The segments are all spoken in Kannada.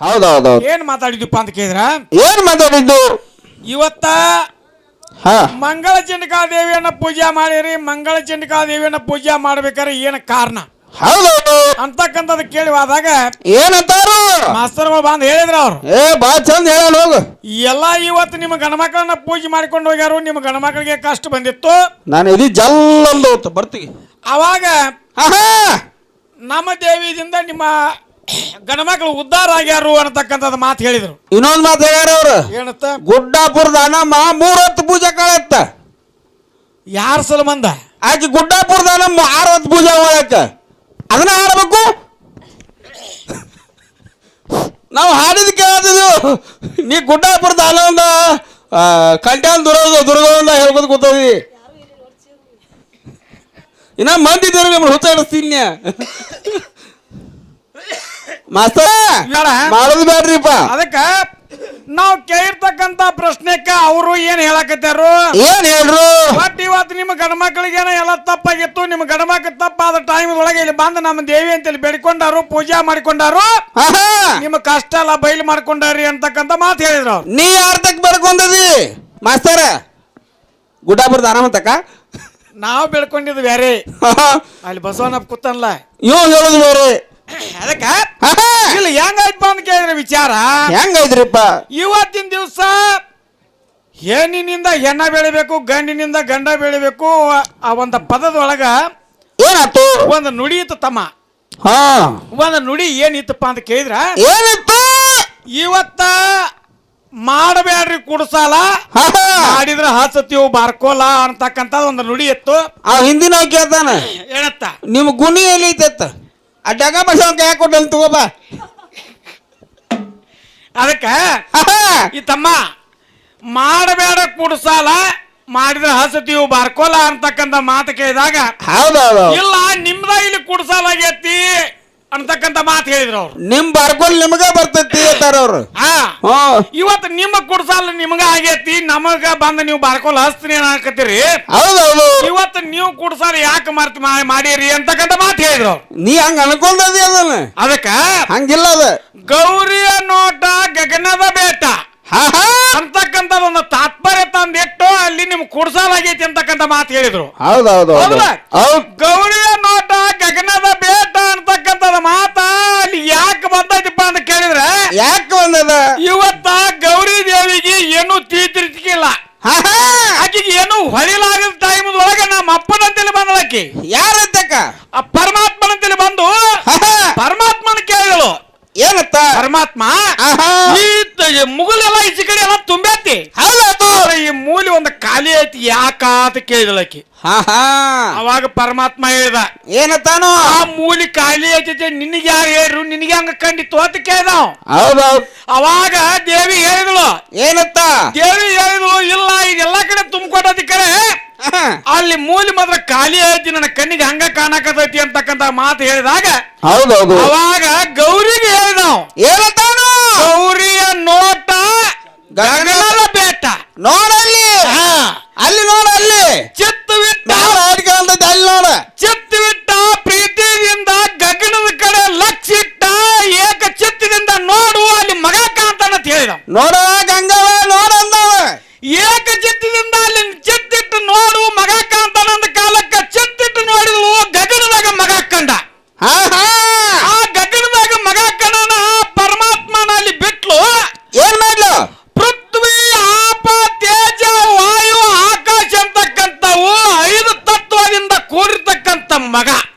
ಹೌದೌದು. ಏನ್ ಮಾತಾಡಿದ್ವಿಪ್ಪ ಅಂತ ಕೇಳಿದ್ರ ಏನ್ ಮಾತಾಡಿದ್ದು? ಇವತ್ತ ಹಾ, ಮಂಗಳ ಚಂಡಿಕಾ ದೇವಿಯನ್ನ ಪೂಜೆ ಮಾಡಿರಿ. ಮಂಗಳ ಚಂಡಿಕಾ ದೇವಿಯನ್ನ ಪೂಜೆ ಮಾಡ್ಬೇಕಾದ್ರೆ ಏನ ಕಾರಣ ಹೌದೌದು ಅಂತಕ್ಕಂಥದ್ದು ಕೇಳಿವಾದಾಗ ಏನಂತಾರು ಮಾಸ್ತರ್ಗಳು ಬಂದು ಹೇಳಿದ್ರ ಅವ್ರು, ಬಾ ಚಂದ ಹೇಳ ಹೋಗು. ಎಲ್ಲ ಇವತ್ತು ನಿಮ್ಮ ಗಣಮಕ್ಕಳನ್ನ ಪೂಜೆ ಮಾಡಿಕೊಂಡು ಹೋಗ್ಯಾರು. ನಿಮ್ಮ ಗಣಮಕ್ಕಳಿಗೆ ಕಷ್ಟ ಬಂದಿತ್ತು. ನಾನು ಇದು ಜಲ್ಲಂದು ಬರ್ತೀವಿ. ಅವಾಗ ಆಹಾ, ನಮ್ಮ ದೇವಿಯಿಂದ ನಿಮ್ಮ ಗಣಮಕ್ಕಳು ಉದ್ಧಾರ ಆಗ್ಯಾರು ಅನ್ನತಕ್ಕಂಥದ್ದು ಮಾತು ಹೇಳಿದ್ರು. ಇನ್ನೊಂದ್ ಮಾತು ಹೇಳ್ಯಾರ ಅವ್ರು, ಏನತ್ತ? ಗುಡ್ಡಾಪುರದ ಅನಮ್ಮ 3 ಹೊತ್ತು ಪೂಜೆ ಕಾಳತ್ತ. ಯಾರ ಸಲಮಂದ ಆಕೆ ಗುಡ್ಡಾಪುರದ ಅನಮ್ಮ 6 ಹೊತ್ತು ಪೂಜೆ ಮಾಡಕ್ಕ ಅದನ್ನ ಹಾಡಬೇಕು. ನಾವು ಹಾಡಿದ ಕೇಳಿದ್ವು. ನೀ ಗುಡ್ಡಾಪುರದ ಅನಂದ ಕಂಟ್ಯಾನ್ ದುರ್ಗದಿಂದ ಹೇಳ್ಕೊತ ಕೂತವಿ. ಇನ್ನ ಮಂದಿದ್ದೀರ ನಿಮ್ಮನ್ನು ಹುಚ್ಚಾಡಿಸ್ತೀನಿ. ಮಾಸ್ತರ ಮಾಡೋದು ಬೇಡ್ರಿಪ್ಪ. ಅದಕ್ಕ ನಾವು ಕೇಳಿರ್ತಕ್ಕಂತ ಪ್ರಶ್ನೆಕ್ಕ ಅವರು ಏನ್ ಹೇಳಕತ್ತಾರು? ಏನ್ ಹೇಳ್ರು? ಬಟ್ ಇವತ್ತು ನಿಮ್ಮ ಗಣಮಕ್ಕಳಿಗೇನ ಎಲ್ಲ ತಪ್ಪಾಗಿತ್ತು. ನಿಮ್ಮ ಗಣಮಕ್ಕಳು ತಪ್ಪಾದ ಟೈಮ್ ಒಳಗೆ ಇಲ್ಲಿ ಬಂದು ನಮ್ಮ ದೇವಿ ಅಂತೇಳಿ ಬೇಡಿಕೊಂಡಾರು, ಪೂಜಾ ಮಾಡಿಕೊಂಡಾರು, ನಿಮ್ಮ ಕಷ್ಟ ಎಲ್ಲ ಬಯಲು ಮಾಡ್ಕೊಂಡಾರಿ ಅಂತಕ್ಕಂತ ಮಾತು ಹೇಳಿದ್ರು. ನೀ ಯಾರ್ತಕ್ ಬರ್ಕೊಂಡದಿ ಮಾಸ್ತರ? ಗುಡ್ಡಾಪುರದ ಆರಾಮತಕ್ಕ ನಾವು ಬೆಳ್ಕೊಂಡಿದ್ದು ಬೇರೆ, ಅಲ್ಲಿ ಬಸವನಪ್ಪ ಕೂತಲ್ಲ ಇವ್ ಹೇಳುದು ಬೇರೆ. ಅದಕ್ಕ ಇಲ್ಲ ಹೆಂಗಾಯ್ತು ಅಂತ ಕೇಳಿದ್ರೆ ವಿಚಾರ ಹೆಂಗೈದ್ರಿಪ್ಪ? ಇವತ್ತಿನ ದಿವಸ ಹೆಣ್ಣಿನಿಂದ ಹೆಣ್ಣ ಬೆಳಿಬೇಕು, ಗಂಡಿನಿಂದ ಗಂಡ ಬೆಳಿಬೇಕು. ಆ ಒಂದು ಪದದೊಳಗ ಏನಾಯ್ತು? ಒಂದು ನುಡಿ ಇತ್ತು ತಮ್ಮ. ಹಾ, ಒಂದು ನುಡಿ ಏನಿತ್ತಪ್ಪ ಅಂತ ಕೇಳಿದ್ರ ಏನಿತ್ತು? ಇವತ್ತ ಮಾಡಬೇಡ್ರಿ ಕುಡ್ಸಾಲ, ಮಾಡಿದ್ರ ಹಸತಿವು ಬಾರ್ಕೋಲ ಅಂತಕ್ಕಂತ ಒಂದು ನುಡಿ ಇತ್ತು. ಆ ಹಿಂದಿನ ಕೇಳ್ತಾನ, ಏನತ್ತ? ನಿಮ್ ಗುಣಿ ಎಲ್ಲಿ ಐತತ್ತ? ಆ ಡಗ ಬಸ ಕೈ ಕೊಟ್ಟಲ್ ತಗೋಬ. ಅದಕ್ಕ ಈ ತಮ್ಮ ಮಾಡಬೇಡ ಕುಡ್ಸಾಲ, ಮಾಡಿದ್ರ ಹಸತಿವು ಬಾರ್ಕೋಲ ಅಂತಕ್ಕಂತ ಮಾತು ಕೇಳಿದಾಗ ಹೌದೌದು, ಇಲ್ಲ ನಿಮ್ದ ಇಲ್ಲಿ ಕುಡ್ಸಾಲಾಗೈತಿ ಅಂತಕ್ಕಂತ ಮಾತು ಹೇಳಿದ್ರು ಅವ್ರು. ನಿಮ್ ಬಾರ್ಕೋಲ್ ನಿಮಗ ಬರ್ತೈತಿ ಅಂತಾರ ಅವ್ರು. ಇವತ್ತು ನಿಮ್ಮ ಕುಡ್ಸಾಲ ನಿಮ್ಗ ಆಗೈತಿ, ನಮಗ ಬಂದ ನೀವು ಬಾರ್ಕೋಲ್ ಹಸ್ತೀನಿ ಹಾಕತ್ತೀರಿ. ಹೌದೌದು, ಇವತ್ತು ನೀವು ಕುಡ್ಸಾಲ ಯಾಕೆ ಮಾಡಿರಿ ಅಂತಕ್ಕಂತ ಮಾತು ಹೇಳಿದ್ರು. ನೀ ಹಂಗ ಅನ್ಕೊಂಡದಿ ಅದನ್ನ. ಅದಕ್ಕ ಹಂಗಿಲ್ಲ ಅದ. ಗೌರಿಯ ನೋಟ ಗಗನದ ಬೇಟ ಅಂತಕ್ಕಂತ ಒಂದು ತಾತ್ಪರ್ಯ ತಂದಿಟ್ಟು ಅಲ್ಲಿ ನಿಮ್ ಕುಡ್ಸಾಲಾಗೈತಿ ಅಂತಕ್ಕಂತ ಮಾತು ಹೇಳಿದ್ರು. ಹೌದೌದು, ಗೌರಿಯ ನೋಟ ಗಗನದ ಬೇಟ ಅಂತಕ್ಕಂಥದ ಮಾತ ಅಲ್ಲಿ ಯಾಕೆ ಬಂದೈತಿಪ್ಪ ಅಂತ ಕೇಳಿದ್ರೆ, ಯಾಕೆ ಬಂದದ? ಇವತ್ತ ಗೌರಿ ದೇವಿಗೆ ಏನು ತಿಳಿತಿರ್ತಿಲ್ಲ. ಆಕಿಗೆ ಏನು ಹೊಳಿಲಾಗದ ಟೈಮದೊಳಗೆ ನಮ್ಮ ಅಪ್ಪನಂತೇಳಿ ಬಂದಳಕಿ. ಯಾರತ್ತಕ್ಕ? ಆ ಪರಮಾತ್ಮನಂತೇಳಿ ಬಂದು ಪರಮಾತ್ಮನ ಕೇಳಿದಳು. ಏನತ್ತ? ಪರಮಾತ್ಮ ಈ ಮುಗುಲೆಲ್ಲ ಈಚೆ ಕಡೆ ಎಲ್ಲ ತುಂಬೈತಿ, ಈ ಮೂಲಿ ಒಂದು ಖಾಲಿ ಐತಿ ಯಾಕ ಅಂತ ಕೇಳಿದಳಕಿ. ಅವಾಗ ಪರಮಾತ್ಮ ಹೇಳಿದ, ಏನತ್ತಾನು? ಆ ಮೂಲಿ ಖಾಲಿ ಐತಿ ನಿನಗೆ ಯಾರು ಹೇಳ್ರು, ನಿನಗೆ ಹಂಗ ಕಂಡಿತ್ತು ಅಂತ ಕೇಳಿದ. ಹೌದೌದು. ಅವಾಗ ದೇವಿ ಹೇಳಿದಳು. ಏನತ್ತ? ದೇವಿ ಹೇಳಿದಳು, ಇಲ್ಲ ಇದೆಲ್ಲಾ ಕಡೆ ತುಂಬಿಕೊಟ್ಟತಿ ಕಡೆ, ಅಲ್ಲಿ ಮೂಲಿ ಮಾತ್ರ ಖಾಲಿ ಐತಿ, ನನ್ನ ಕಣ್ಣಿಗೆ ಹಂಗ ಕಾಣಕತೈತಿ ಅಂತಕ್ಕಂತ ಮಾತು ಹೇಳಿದಾಗ ಹೌದೌದು, ಅವಾಗ ಗೌರಿಗೆ ಹೇಳಿದ, ಏನತ್ತಾನು? ಗೌರಿಯ ನೋಟ ಗಗನದ ಬೇಟ ನೋಡಲ್ಲಿ, ಅಲ್ಲಿ ನೋಡಲ್ಲಿ ಚಿತ್ತು ಬಿಟ್ಟ ಅಲ್ಲಿ ನೋಡ, ಚಿತ್ತು ಬಿಟ್ಟ ಪ್ರೀತಿಯಿಂದ ಗಗನದ ಕಡೆ ಲಕ್ಷಿಟ್ಟ ಏಕ ಚಿತ್ತದಿಂದ ನೋಡು ಅಲ್ಲಿ ಮಗ ಕಾಂತಾನ ಅಂತ ಹೇಳಿದ. ನೋಡ ಗಂಗವ ನೋಡಂದವ ಏಕ ಚಿತ್ತದಿಂದ ಅಲ್ಲಿ ಚಿತ್ತಿಟ್ಟು ನೋಡು ಮಗ ಕಾಂತಾನ ಅಂದ ಕಾಲಕ್ಕ ಚಿತ್ತಿಟ್ಟು ನೋಡಿದ್ಲು, ಗಗನದಾಗ ಮಗ ಕಂಡ. ಆ ಗಗನದಾಗ ಮಗ ಕಂಡನ ಪರಮಾತ್ಮನ ಅಲ್ಲಿ ಬಿಟ್ಲು. ಏನ್ ಮಾಡ್ಲು? ಪೃಥ್ವಿ ಆಪ ತೇಜ ವಾಯು ಆಕಾಶ ಅಂತಕ್ಕಂಥವು 5 ತತ್ವದಿಂದ ಕೂಡಿರ್ತಕ್ಕಂಥ ಮಗ.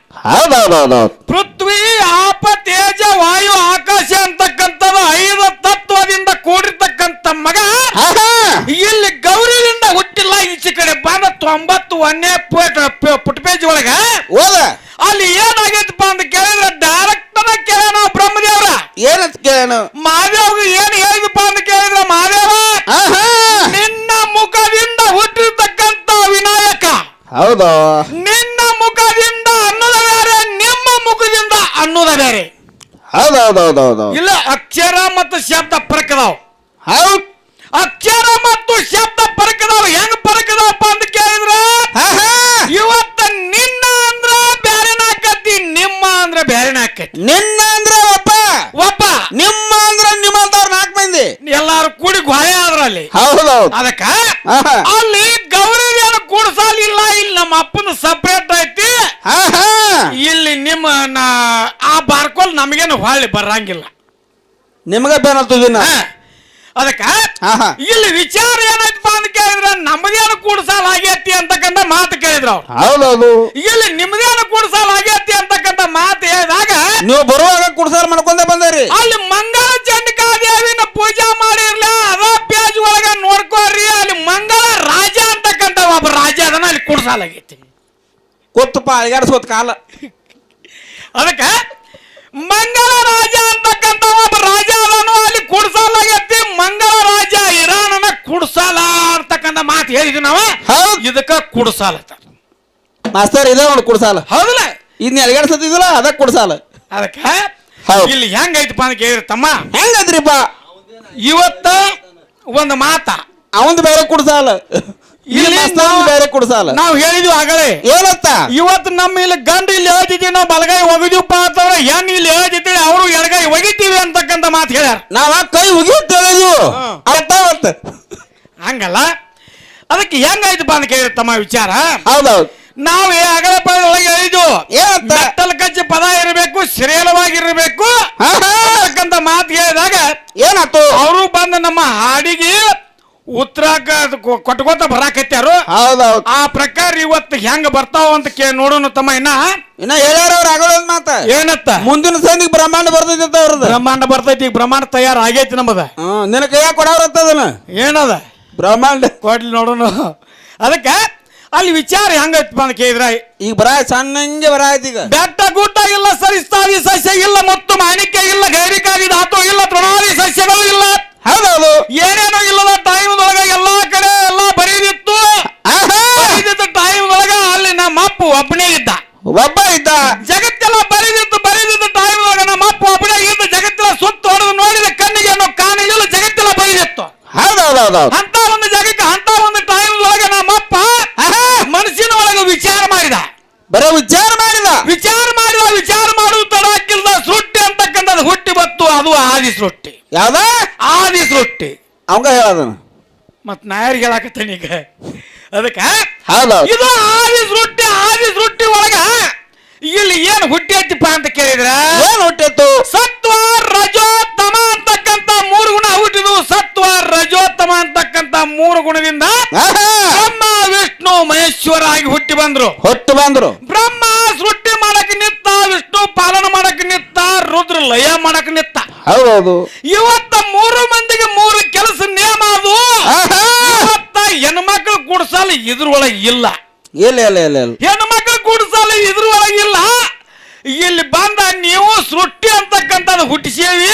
ಹೌದೌದೌದು, ಪೃಥ್ವಿ ಆಪ ತೇಜ ವಾಯು ಆಕಾಶ ಅಂತಕ್ಕಂಥದ್ದು 5 ತತ್ವದಿಂದ ಕೂಡಿರ್ತಕ್ಕಂಥ ಮಗ ಇಲ್ಲಿ ಗೌರಿಯಿಂದ ಹುಟ್ಟಿಲ್ಲ. ಈಚೆ ಕಡೆ ಬಂದ 91ನೇ ಪುಟಪೇಜ್ ಒಳಗ ಅಲ್ಲಿ ಏನಾಗೈತಪ್ಪ ಅಂತ ಕೇಳಿದ್ರೆ ಡೈರೆಕ್ಟರ್ ಕೇಳ ನಾವು ಬ್ರಹ್ಮದೇವ್ರ ಏನಂತ ಕೇಳನು? ಮಹಾದೇವ್ ಏನ್ ಹೇಳಿದಪ್ಪ ಅಂತ ಕೇಳಿದ್ರೆ, ಮಹಾದೇವ ನಿನ್ನ ಮುಖದಿಂದ ಹುಟ್ಟಿರ್ತಕ್ಕಂಥ ವಿನಾಯಕ, ಹೌದು, ನಿನ್ನ ಮುಖದಿಂದ ಅನ್ನೋದ ಬೇರೆ, ನಿಮ್ಮ ಮುಖದಿಂದ ಅನ್ನೋದ ಬೇರೆ. ಹೌದೌದೌದೌದು, ಇಲ್ಲ ಅಕ್ಷರ ಮತ್ತು ಶಬ್ದ ಪರಕದಾವ್. ಹೌದ್, ಅಕ್ಷರ ಮತ್ತು ಶಬ್ದ ಪರಕದಾವ್. ಹೆಂಗ್ ಪರಕದಾವಪ್ಪ ಅಂತ ಕೇಳಿದ್ರೆ, ಇವತ್ತ ನಿನ್ನ ಅಂದ್ರ ಬ್ಯಾರೆನ ಆಕತಿ, ನಿಮ್ಮ ಅಂದ್ರ ಬ್ಯಾರೆನ ಆಕತಿ. ನಿನ್ನ ಅಂದ್ರ ಒಬ್ಬ, ಒಬ್ಬ ನಿಮ್ಮ ಅಂದ್ರ ಕೂಡ್ಸಾರಲ್ಲಿ ಹೌದೌದು ಅದಕ್ಕ ಆಹಾ. ಅಲ್ಲಿ ಗೌರಿಯನ್ನು ಕೂಡ್ಸಾಲಿಲ್ಲ. ಇಲ್ಲಿ ನಮ್ಮ ಅಪ್ಪನ ಸಪ್ರೇಟ್ ಐತಿ. ಆಹಾ. ಇಲ್ಲಿ ನಿಮ್ಮ ಆ ಬಾರ್ಕೋಲ್ ನಮಗೇನು ಹೊಳ್ಳಿ ಬರಂಗಿಲ್ಲ. ನಿಮಗ ಬೇನತ್ತದಿನ ಅದಕ್ಕ ಆಹಾ. ಇಲ್ಲಿ ವಿಚಾರ ಏನಾಯ್ತಪ್ಪ ಅಂತ ಕೇಳಿದ್ರ ನಮಗೇನು ಕೂಡ್ಸಾಲ್ ಆಗೈತಿ ಅಂತಕ್ಕಂಥ ಮಾತು ಕೇಳಿದ್ರು ಅವ್ರು. ಹೌದೌದು ಇಲ್ಲಿ ನಿಮ್ದೇನು ಕೂಡ್ಸಾಲ್ ಆಗೈತಿ ಅಂತಕ್ಕಂಥ ಮಾತು ಹೇಳಿದಾಗ ನೀವು ಬರುವಾಗ ಕುಡ್ಸಾರ ಮಾಡ್ಕೊಂಡೇ ಬಂದಿರಿ. ಅಲ್ಲಿ ಮಂಗಳ ಚಂಡಿಕಾದೇವಿನ ಪೂಜಾ ಮಾಡಿರ್ಲ ಅದ ಪೇಜ್ ಒಳಗ ನೋಡ್ಕೋರಿ. ಅಲ್ಲಿ ಮಂಗಳ ರಾಜ ಅಂತಕ್ಕಂಥ ಒಬ್ಬ ರಾಜ ಅದನ್ನ ಅಲ್ಲಿ ಕೂಡ್ಸಾಲ್ ಆಗೈತಿ. ಕೊತ್ತಪ್ಪ ಅಳಗಾಡಿಸ್ಕೋತ ಕಾಲ. ಅದಕ್ಕೆ ಮಂಗಳ ರಾಜ ಅಂತಕ್ಕಂಥ ಒಬ್ಬ ರಾಜ ಅದನ್ನು ಅಲ್ಲಿ ಕೂಡ್ಸಾಲ್ ಆಗೈತಿ. ಮಂಗಳ ರಾಜ ಇರಾನನ ಕುಡ್ಸಾಲ ಅಂತಕ್ಕಂಥ ಮಾತು ಹೇಳಿದ್ವಿ ನಾವು. ಹೌದು ಇದಕ್ಕ ಕುಡ್ಸಾಲ ಮಾಸ್ತರ್ ಇದೆ ನೋಡಿ ಕುಡ್ಸಾಲ. ಹೌದಲ್ಲ ಇದ್ನ ಅಳಗಾಡ್ಸತ್ತಿದಿಲ್ಲ ಅದಕ್ಕೆ ಕುಡ್ಸಾಲ. ಅದಕ್ಕ ಹೌದು. ಇಲ್ಲಿ ಹೆಂಗೈತಪ್ಪ ಅಂತ ಕೇಳಿರ್ತಮ್ಮ ಹೆಂಗದ್ರಿಪ್ಪ ಇವತ್ತ ಒಂದು ಮಾತ ಅವಂದು ಬೇರೆ ಕುಡ್ಸಾಲ ಇಲ್ಲಿ ಬೇರೆ ಕುಡ್ಸಾಲ. ನಾವು ಹೇಳಿದ್ವಿ ಆಗಲೇ ಏನತ್ತ ಇವತ್ತು ನಮ್ಮ ಇಲ್ಲಿ ಗಂಡು ಇಲ್ಲಿ ಹೇಳ್ತಿದ್ದೀವಿ ನಾವು ಬಲಗೈ ಒಗಿದೀವಪ್ಪ ಅಂತಂದ್ರೆ ಹೆಣ್ಣು ಇಲ್ಲಿ ಹೇಳ್ತಿದ್ದೀವಿ ಅವರು ಎಡಗೈ ಒಗಿತೀವಿ ಅಂತಕ್ಕಂಥ ಮಾತು ಹೇಳ್ಯಾರ. ನಾವ ಕೈ ಉಗಿಯುತ್ತೇವೆ ಅರ್ಥ ಅವತ್ತು ಹಂಗಲ್ಲ. ಅದಕ್ಕೆ ಹೆಂಗಾಯ್ತಪ್ಪ ಅಂತ ಕೇಳಿರ್ತಮ್ಮ ವಿಚಾರ. ಹೌದೌದು ನಾವು ಆಗಲೇ ಪದದೊಳಗೆ ಹೇಳಿದ್ವು ಏನಂತ ಮೆಟ್ಟಲ್ ಕಚ್ಚಿ ಪದ ಇರಬೇಕು ಶ್ರೇಲವಾಗಿರ್ಬೇಕು ಅಂತಕ್ಕಂಥ ಮಾತು ಹೇಳಿದಾಗ ಏನಾಯ್ತು ಅವರು ಬಂದು ನಮ್ಮ ಹಾಡಿಗೆ ಉತ್ತರ ಕೊಟ್ಕೋತ ಬರಾಕತ್ಯಾರು. ಹೌದೌದು ಆ ಪ್ರಕಾರ ಇವತ್ತು ಹೆಂಗ ಬರ್ತಾವ ಅಂತ ನೋಡೋಣ ತಮ್ಮ. ಇನ್ನ ಹೇಳ್ಯಾರ ಅವ್ರು ಆಗೋದ್ ಮಾತ ಏನತ್ತ ಮುಂದಿನ ಸಂದಿಗೆ ಬ್ರಹ್ಮಾಂಡ ಬರ್ತೈತಿ ಅವ್ರದ್ದು. ಬ್ರಹ್ಮಾಂಡ ಬರ್ತೈತಿ. ಈಗ ಬ್ರಹ್ಮಾಂಡ ತಯಾರ ಆಗೈತಿ ನಮ್ಮದ. ನಿನ್ನ ಕೈಯಾಗ ಕೊಡವ್ರತ್ತದನ ಏನದ ಬ್ರಹ್ಮಾಂಡ ಕೊಡ್ಲಿ ನೋಡೋಣ. ಅದಕ್ಕೆ ಅಲ್ಲಿ ವಿಚಾರ ಹೆಂಗೈತಿ ಅಂತ ಕೇಳಿದ್ರ ಈಗ ಬರ ಸಣ್ಣಂಗೆ ಬರ ಆಯ್ತು. ಈಗ ಬೆಟ್ಟ ಗುಡ್ಡ ಇಲ್ಲ, ಸರಿಸ್ತಾದಿ ಸಸ್ಯ ಇಲ್ಲ, ಮತ್ತು ಮಾಣಿಕ್ಯ ಇಲ್ಲ, ಗೈರಿಕಾದಿ ಧಾತು ಇಲ್ಲ, ತೃಣಾದಿ ಸಸ್ಯಗಳು ಇಲ್ಲ. ಹೌದೌದು ಏನೇನೋ ಇಲ್ಲದ ಟೈಮ್ದೊಳಗ ಎಲ್ಲಾ ಕಡೆ ಎಲ್ಲ ಬರೀದಿತ್ತು. ಬರೀದಿದ್ದ ಟೈಮ್ದೊಳಗ ಅಲ್ಲಿ ನಮ್ಮ ಅಪ್ಪ ಒಬ್ಬನೇ ಇದ್ದ. ಒಬ್ಬ ಇದ್ದ. ಜಗತ್ತೆಲ್ಲ ಬರೀದಿದ್ದ ಟೈಮ್ದೊಳಗ ನಮ್ಮ ಅಪ್ಪ ಒಬ್ಬನೇ ಇದ್ದ. ಜಗತ್ತೆಲ್ಲ ಸುತ್ತ ಹೊಡೆದು ನೋಡಿದ ಕಣ್ಣಿಗೆ ಏನೋ ಕಾಣಿಲ್ಲ. ಜಗತ್ತೆಲ್ಲ ಬರೀದಿತ್ತು. ಹೌದೌದೌದು ಅಂತ ಒಂದು ಜಾಗಕ್ಕೆ ಅಂತ ಒಂದು ಟೈಮ್ದೊಳಗ ನಮ್ಮಪ್ಪ ಮನಸ್ಸಿನ ಒಳಗೆ ವಿಚಾರ ಮಾಡಿದ. ಬರೋ ವಿಚಾರ ವಿಚಾರ ಮಾಡುವುದು ತಡ ಹಾಕಿಲ್ದ ಸೃಷ್ಟಿ ಅಂತಕ್ಕಂಥದ್ದು ಹುಟ್ಟಿ ಬತ್ತು. ಅದು ಆದಿ ಸೃಷ್ಟಿ. ಯಾವ್ದ ಆದಿ ಸೃಷ್ಟಿ ಅವಂಗ ಹೇಳದನ ಮತ್ ನಾಯರ್ ಹೇಳಾಕತ್ತೇನೆ ಈಗ. ಅದಕ್ಕ ಹೌದೌದು ಇದು ಆದಿ ಸೃಷ್ಟಿ ಒಳಗ ಇಲ್ಲಿ ಏನು ಹುಟ್ಟಿ ಹತ್ತಿಪ್ಪ ಅಂತ ಕೇಳಿದ್ರ ಏನ್ ಹುಟ್ಟಿತ್ತು? ಸತ್ವ ರಜೋತ್ತಮ ಅಂತಕ್ಕಂಥ ಮೂರು ಗುಣ ಹುಟ್ಟಿದ್ವು. ಸತ್ವ ರಜೋತ್ತಮ ಅಂತಕ್ಕಂಥ ಮೂರು ಗುಣದಿಂದ ಬ್ರಹ್ಮ ವಿಷ್ಣು ಮಹೇಶ್ವರ ಆಗಿ ಹುಟ್ಟಿ ಬಂದ್ರು. ಬ್ರಹ್ಮ ಸೃಷ್ಟಿ ಮಾಡಕ್ ನಿತ್ತ, ವಿಷ್ಣು ಪಾಲನ ಮಾಡಕ್ ನಿತ್ತ, ರುದ್ರ ಲಯ ಮಾಡಕ್ ನಿತ್ತ. ಹೌದೌದು ಇವತ್ತ ಮೂರು ಮಂದಿಗೆ ಮೂರು ಕೆಲಸ ನೇಮ ಅದು. ಇವತ್ತ ಹೆಣ್ಮಕ್ಳು ಕೂಡ್ಸಲ್ಲ ಇದ್ರೊಳಗೆ ಇಲ್ಲ. ಹೆಣ್ಮಕ್ಳು ಕೂಡ್ಸಲ್ಲ ಇದ್ರೊಳಗಿಲ್ಲ. ಇಲ್ಲಿ ಬಂದ ನೀವು ಸೃಷ್ಟಿ ಅಂತಕ್ಕಂಥದ್ದು ಹುಟ್ಟಿಸೇವಿ.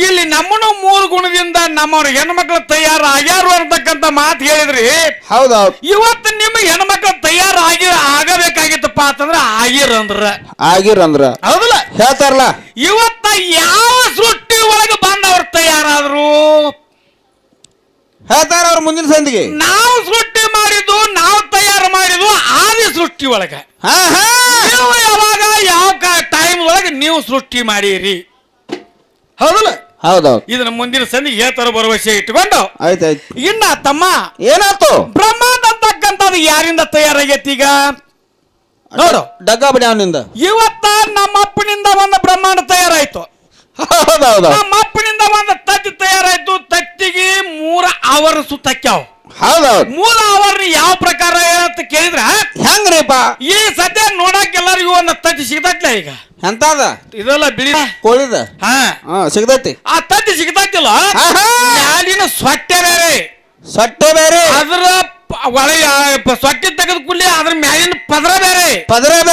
ಇಲ್ಲಿ ನಮ್ಮನು ಮೂರು ಗುಣದಿಂದ ನಮ್ಮವ್ರ ಹೆಣ್ಮಕ್ಳು ತಯಾರಾಗ್ಯಾರು ಅಂತಕ್ಕಂಥ ಮಾತು ಹೇಳಿದ್ರಿ. ಹೌದೌದು ಇವತ್ತು ನಿಮ್ಮ ಹೆಣ್ಮಕ್ಳು ಆಗಬೇಕಾಗಿತ್ತಪ್ಪ ಅಂತಂದ್ರ ಆಗಿರಂದ್ರ ಹೌದಲ್ಲ ಹೇಳ್ತಾರಲ್ಲ. ಇವತ್ತ ಯಾವ ಸೃಷ್ಟಿ ಒಳಗೆ ಬಂದವ್ರು ತಯಾರಾದ್ರು ಹೇಳ್ತಾರ ಅವ್ರ ಮುಂದಿನ ಸಂದಿಗೆ. ನಾವು ಸೃಷ್ಟಿ ಮಾಡಿದ್ದು, ನಾವು ತಯಾರು ಮಾಡಿದ್ದು ಆದಿ ಸೃಷ್ಟಿ ಒಳಗ. ನೀವು ಯಾವಾಗ ಯಾವ ಟೈಮ್ ಒಳಗೆ ನೀವು ಸೃಷ್ಟಿ ಮಾಡಿರಿ. ಹೌದಲ್ಲ ಹೌದೌದು ಇದನ್ನ ಮುಂದಿನ ಸಂದಿ ಹೇಳ್ತಾರ ಭರವಸೆ ಇಟ್ಕೊಂಡು ಆಯ್ತಾಯ್ತು. ಇನ್ನ ತಮ್ಮ ಏನಾಯ್ತು? ಬ್ರಹ್ಮಾಂಡ ಅಂತಕ್ಕಂಥದ್ದು ಯಾರಿಂದ ತಯಾರಾಗೈತಿ ಈಗ ನೋಡು. ಡಗ್ಗ ಬಡಿ ಅವನಿಂದ ಇವತ್ತ ನಮ್ಮ ಅಪ್ಪನಿಂದ ಒಂದು ಬ್ರಹ್ಮಾಂಡ ತಯಾರಾಯ್ತು. ಹೌದೌದು ನಮ್ಮ ಅಪ್ಪನಿಂದ ಒಂದು ತತ್ತಿ ತಯಾರಾಯ್ತು. ತತ್ತಿಗೆ 3 ಆವರಣ ಸುತ್ತಕ್ಯಾವ. ಹೌದೌದು 3 ಆವರಣ ಯಾವ ಪ್ರಕಾರ ಅಂತ ಕೇಳಿದ್ರ ಹೆಂಗ್ರಿಪ್ಪ? ಈ ಸದ್ಯ ನೋಡಕ್ ಎಲ್ಲರಿಗೂ ಒಂದು ತತ್ತಿ ಸಿಗ್ತೈತ್ಲ ಈಗ. ಎಂತದ ಇದೆಲ್ಲ ಬಿಳಿ ಕೋಳಿದ ಸಿಗ್ತೈತಿ. ಆ ತತ್ತಿ ಸಿಗ್ತೈತಿಲ್ಲ, ಮ್ಯಾಲಿನ ಸೊಟ್ಟೆ ಬೇರೆ, ಅದ್ರ ಒಳಗೆ ಸೊಟ್ಟೆ ತೆಗೆದು ಕೂಡಲೇ ಅದ್ರ ಮ್ಯಾಲಿನ ಪದರ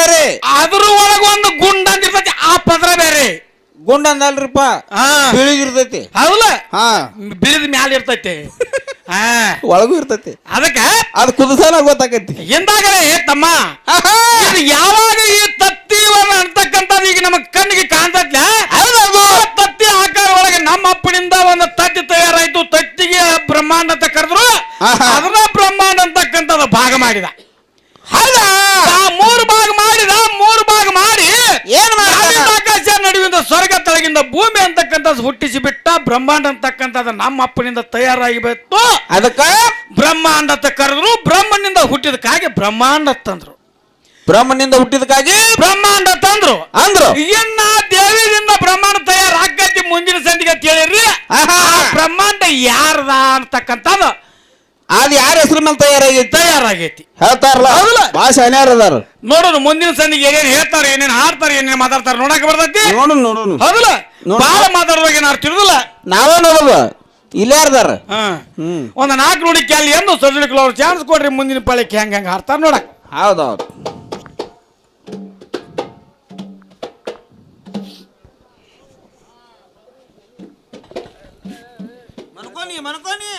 ಬೇರೆ, ಅದ್ರ ಒಳಗ ಒಂದು ಗುಂಡ ಅಂದಿರ್ತೈತಿ. ಆ ಪದರ ಬೇರೆ. ಗುಂಡ ಅಂದಲ್ರಿಪ್ಪ, ಬಿಳಿಗಿರ್ತೈತಿ. ಹೌದಲ್ಲ, ಬಿಳಿದ ಮ್ಯಾಲ ಇರ್ತೈತಿ, ಒಳಗೂ ಇರ್ತೈತಿ. ಅದಕ್ಕೆ ಅದು ಕುದಿಸಾನ ಗೊತ್ತಾಕೈತಿ. ಎಂದಾಗಲೇ ತಮ್ಮ ಯಾವಾಗ ಈ ತತ್ತಿ ಅಂತಕ್ಕಂಥದ್ದು ಈಗ ನಮ್ಮ ಕಣ್ಣಿಗೆ ಕಾಣ್ತೈತ್ಲ, ತತ್ತಿ ಆಕಾರ ಒಳಗೆ ನಮ್ಮ ಅಪ್ಪನಿಂದ ಒಂದು ತತ್ತಿ ತಯಾರಾಯ್ತು. ತತ್ತಿಗೆ ಬ್ರಹ್ಮಾಂಡ ಅಂತ ಕರೆದ್ರು. ಅದನ್ನ ಬ್ರಹ್ಮಾಂಡ ಅಂತಕ್ಕಂಥದ್ದು ಭಾಗ ಮಾಡಿದ. ಮೂರು ಭಾಗ ಮಾಡಿ ಏನು ಆಕಾಶ ನಡುವಿನ ಸ್ವರ್ಗ ತಳಗಿಂದ ಭೂಮಿ ಅಂತಕ್ಕಂಥದ್ದು ಹುಟ್ಟಿಸಿ ಬಿಟ್ಟ. ಬ್ರಹ್ಮಾಂಡ ಅಂತಕ್ಕಂಥದ್ದು ನಮ್ಮ ಅಪ್ಪನಿಂದ ತಯಾರಾಗಿ ಬಂತು. ಅದಕ್ಕ ಬ್ರಹ್ಮಾಂಡ ಅಂತ ಕರೆದ್ರು. ಬ್ರಹ್ಮನಿಂದ ಹುಟ್ಟಿದಕ್ಕಾಗಿ ಬ್ರಹ್ಮಾಂಡ ತಂದ್ರು. ಬ್ರಹ್ಮನಿಂದ ಹುಟ್ಟಿದಕ್ಕಾಗಿ ಬ್ರಹ್ಮಾಂಡ ತಂದ್ರು ಅಂದ್ರು. ಇನ್ನ ದೇವಿಯಿಂದ ಬ್ರಹ್ಮಾಂಡ ತಯಾರಾಗೈತಿ ಮುಂದಿನ ಸಂದಿಗೆ ತಿಳಿರಿ. ಬ್ರಹ್ಮಾಂಡ ಯಾರದ ಅಂತಕ್ಕಂಥದ್ದು ಅದು ಯಾರ ಹೆಸರು ಮೇಲೆ ತಯಾರಾಗೈತಿ ಹೇಳ್ತಾರಲ್ಲ. ಭಾಷೆ ಅನ್ಯಾರ ಅದಾರ ನೋಡೋಣ ಮುಂದಿನ ಸಂದಿಗೆ ಏನೇನ್ ಹೇಳ್ತಾರೆ, ಏನೇನ್ ಹಾಡ್ತಾರೆ, ಏನೇನ್ ಮಾತಾಡ್ತಾರೆ ನೋಡಕ್ ಬರ್ತೈತಿ. ನೋಡು ಹೌದಲ್ಲ, ಬಾಳ ಮಾತಾಡುವಾಗ ಏನಾರು ತಿಳಿದಿಲ್ಲ. ನಾವೇ ನೋಡುದು ಇಲ್ಲೇ ಯಾರ್ದಾರ. ಒಂದ್ 4 ನುಡಿ ಕ್ಯಾಲಿ ಎಂದು ಸಜ್ಜನಿಕಲ್ ಅವ್ರು ಚಾನ್ಸ್ ಕೊಡ್ರಿ ಮುಂದಿನ ಪಾಳಿಗೆ ಹೆಂಗ ಹಾಡ್ತಾರ ನೋಡಕ್. ಹೌದೌದು. ಮನ್ಕೋನಿ